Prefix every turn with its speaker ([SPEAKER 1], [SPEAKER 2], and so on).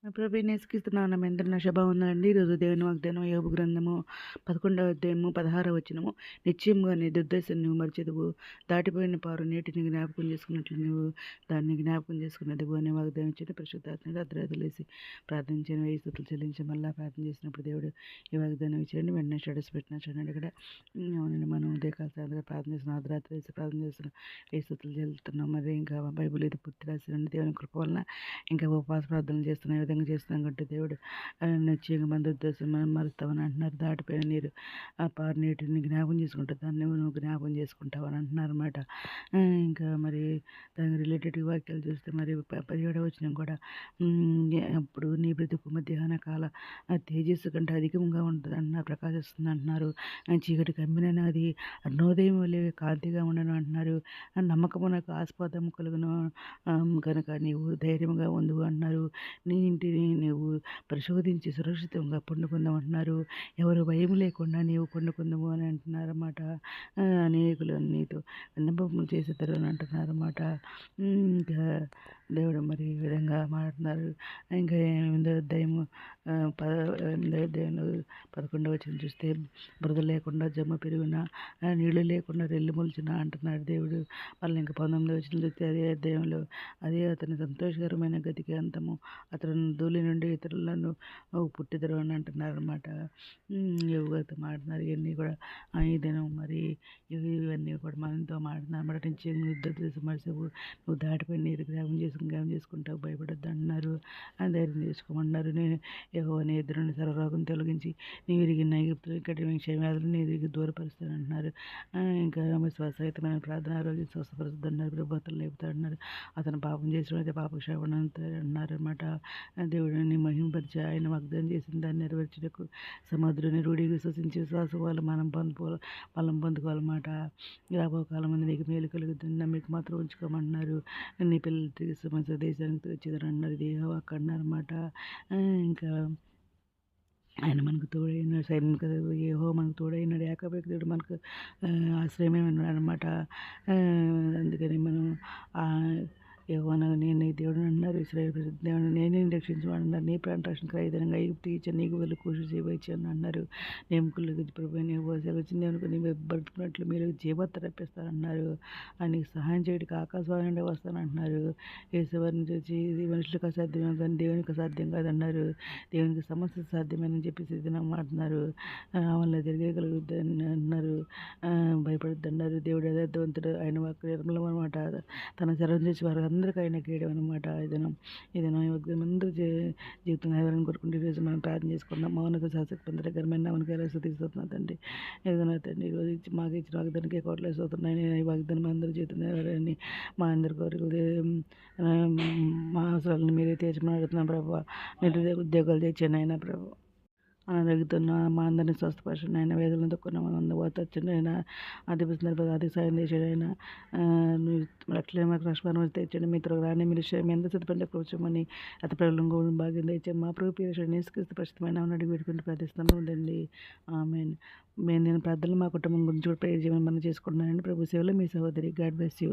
[SPEAKER 1] ప్రభువైన యేసుక్రీస్తునామమున మీ అందరికీ నా శుభవందనాలండి. ఈరోజు దేవుని వాగ్దానం యోబు గ్రంథము 11వ అధ్యాయము 16వ వచనము. నిశ్చయముగా నీ దుర్దశను నువ్వు మరిచెదవు, దాటిపోయిన పారు నీటిని జ్ఞాపకం చేసుకున్నట్లు నువ్వు దాన్ని జ్ఞాపకం చేసుకున్నదివు అనే వాగ్దానం ఇచ్చిన పరిశుద్ధాత్మ అర్ధరాత్రులేసి ప్రార్థించాను. 1000 స్తుతులు చెల్లించి మళ్ళీ ప్రార్థన చేసినప్పుడు దేవుడు ఈ వాగ్దానం ఇచ్చాడు. వెంటనే స్టేటస్ పెట్టిన చూడండి ఇక్కడ. అవునండి, మనం ఉదయకాల ప్రార్థన చేస్తున్నాం, అర్ధరాత్రి వేసి ప్రార్థన చేస్తున్నాం, 1000 స్తుతులు చెల్లుతున్నాం. మరి ఇంకా బైబిల్ ఇది పూర్తి రాసి దేవుని కృప వలన ఇంకా ఉపవాస ప్రార్థనలు చేస్తున్నాం. ఈ విధంగా చేస్తున్నాం కాబట్టి దేవుడు నిశ్చయంగా మన దుర్దశను మనం మరుస్తామని అంటున్నారు. దాటిపోయిన నీరు ఆ పారు నీటిని జ్ఞాపకం చేసుకుంటావు, దాన్ని నువ్వు జ్ఞాపకం చేసుకుంటావు అని అంటున్నారు అన్నమాట. ఇంకా మరి దానికి రిలేటెడ్ వాక్యాలు చూస్తే మరి 17వ వచనం కూడా అప్పుడు నీ బ్రతుకు మధ్యాహ్న కాల తేజస్సు కంటే అధికంగా ఉంటుంది అంటున్నారు, ప్రకాశిస్తుంది అంటున్నారు. చీకటి కమ్మిన అది అరుణోదయం వలె కాంతిగా ఉండను అంటున్నారు. నమ్మకమునకు ఆస్పదము కలుగును కనుక నీవు ధైర్యంగా ఉండు అంటున్నారు. నీ ఇంటిని నీవు పరిశోధించి సురక్షితంగా పండుకుందామంటున్నారు. ఎవరు భయం లేకుండా నీవు పండుకుందాము అని అంటున్నారు అన్నమాట. అనేకులు నీతో విన్నపములు చేసేతారు అని అంటున్నారు అన్నమాట. ఇంకా దేవుడు మరి ఈ విధంగా మాట్లాడుతున్నారు. ఇంకా 8వ అధ్యాయము 11వ వచనం చూస్తే బురద లేకుండా జమ్మ పెరిగిన, నీళ్లు లేకుండా రెల్లు మొలిచిన అంటున్నాడు దేవుడు. మళ్ళీ ఇంకా 19వ వచనం చూస్తే అదే అధ్యాయంలో అదే అతని సంతోషకరమైన గతికి అంతము, అతను ధూళి నుండి ఇతరులను పుట్టిదరు అని అంటున్నారు అన్నమాట. యోగుతో మాట్లాడుతున్నారు. ఇవన్నీ కూడా ఈ దినం మరి ఇవన్నీ కూడా మనతో మాట్లాడుతున్నారు అన్నమాట. నుంచి మరిసేపు నువ్వు దాటిపోయి నీరు జ్ఞాపం చేసుకుంటావు, భయపడొద్దు అంటున్నారు. ధైర్యం చేసుకోమన్నారు. నేను యెహోవాని ఎదురుని సర్వరోగం తొలగించి నీ విరిగిన ఈజిప్టు కఠిన క్షయవ్యాధులు నీ విరిగి దూరపరుస్తాను అంటున్నారు. ఇంకా విశ్వాసహితమైన ప్రార్థన ఆరోగ్యం స్వస్థపరుస్తున్నారు, ప్రభుత్వం లేపుతాడన్నారు. అతను పాపం చేసినైతే పాప క్షేమం అన్నారు అనమాట. దేవుడిని మహింపరిచి ఆయన వాగ్దానం చేసిన దాన్ని నెరవేర్చుటకు సముద్రుని రూఢి విశ్వసించి విశ్వాసం వాళ్ళు బలం పొందుకోవాలన్నమాట. రాబో కాలం మంది నీకు మేలు కలుగుతుంది, నమ్మిక మాత్రం ఉంచుకోమంటున్నారు. నీ పిల్లలు తిరిగి దేశానికి వచ్చేదారు అన్నారు. ఇది వాక్ అన్నారు అన్నమాట. ఇంకా ఆయన మనకు తోడైన సైనిక యెహోవా మనకు తోడైనాడు, యాకోబు దేవుడు మనకు ఆశ్రయమేమన్నాడు అనమాట. అందుకని మనం యెహోవా నేను దేవుడు అన్నారు. ఇశ్రాయేలు దేవుడు నేనే రక్షించమన్నారు. నీ ప్రాణ రక్షణ ఖరీదనంగా ఈజిప్టు ఇచ్చాను, నీకు వెళ్ళి కూషు చేయవచ్చాను అన్నారు. నేముకులు ప్రభు నీవు వచ్చింది అనుకో నీ బ్రతుకున్నట్లు మీరు జీవత్త రప్పిస్తారన్నారు. ఆయనకి సహాయం చేయడానికి ఆకాశవాణి నుండి వస్తానంటున్నారు. యేసువారిని చూసి ఇది మనుషులకు అసాధ్యమే కానీ దేవునికి అసాధ్యం కాదన్నారు. దేవునికి సమస్య సాధ్యమని చెప్పేసి ఇది నమ్మాడుతున్నారు. వల్ల తిరగగలుగుద్ది అన్నారు. భయపడద్దు అన్నారు. దేవుడు యథార్థవంతుడు, ఆయన వాక్కు నిర్మలం అనమాట. తన శరణం చేసి వారు అందరికీ ఆయన గీయడం అనమాట. ఇదనం అందరూ జీవితంలో ఎవరైనా కోరుకుంటే ఈరోజు మనం ప్రార్థన చేసుకుందాం. మౌనత శాసక దగ్గరమైన మనకి ఎలా తీసుకున్నా తండ్రి, ఏదైనా తండ్రి ఈరోజు మాకు ఇచ్చిన వాగ్దానికి కోట్లు వేస్తున్నాయి. నేను ఈ వాగ్దానం అందరూ జీవితంలో ఎవరైనా మా అందరి కోరికలు మా అవసరాలను మీరే తీర్చమని అడుగుతున్నాం ప్రభావ. మీరు ఉద్యోగాలు తెచ్చాను అయినా ప్రభావ. అనారోగ్యతున్న మా అందరినీ స్వస్థపరచండి ఆయన, వేదనలు తక్కువ మంది ఓతొచ్చండి ఆయన, అధిపతి అతి సాయం చేసాడు ఆయన. లక్షలే మాకు రక్షణ తెచ్చండి, మీతో రాని మీరు ఎంత సిద్ధపడి కూర్చోమని అతి ప్రబలంగా భాగ్యం తెచ్చాము. మా ప్రభు పేరు నేసుక్రీస్తు ప్రస్తుతమైన అడిగి పెట్టుకుంటూ ప్రార్థిస్తాను ఉండండి. నేను ప్రార్థనలు మా కుటుంబం గురించి కూడా ప్రేయర్ చేయమని మనం చేసుకుంటున్నానండి. ప్రభు సేవలో మీ సహోదరి. God bless you.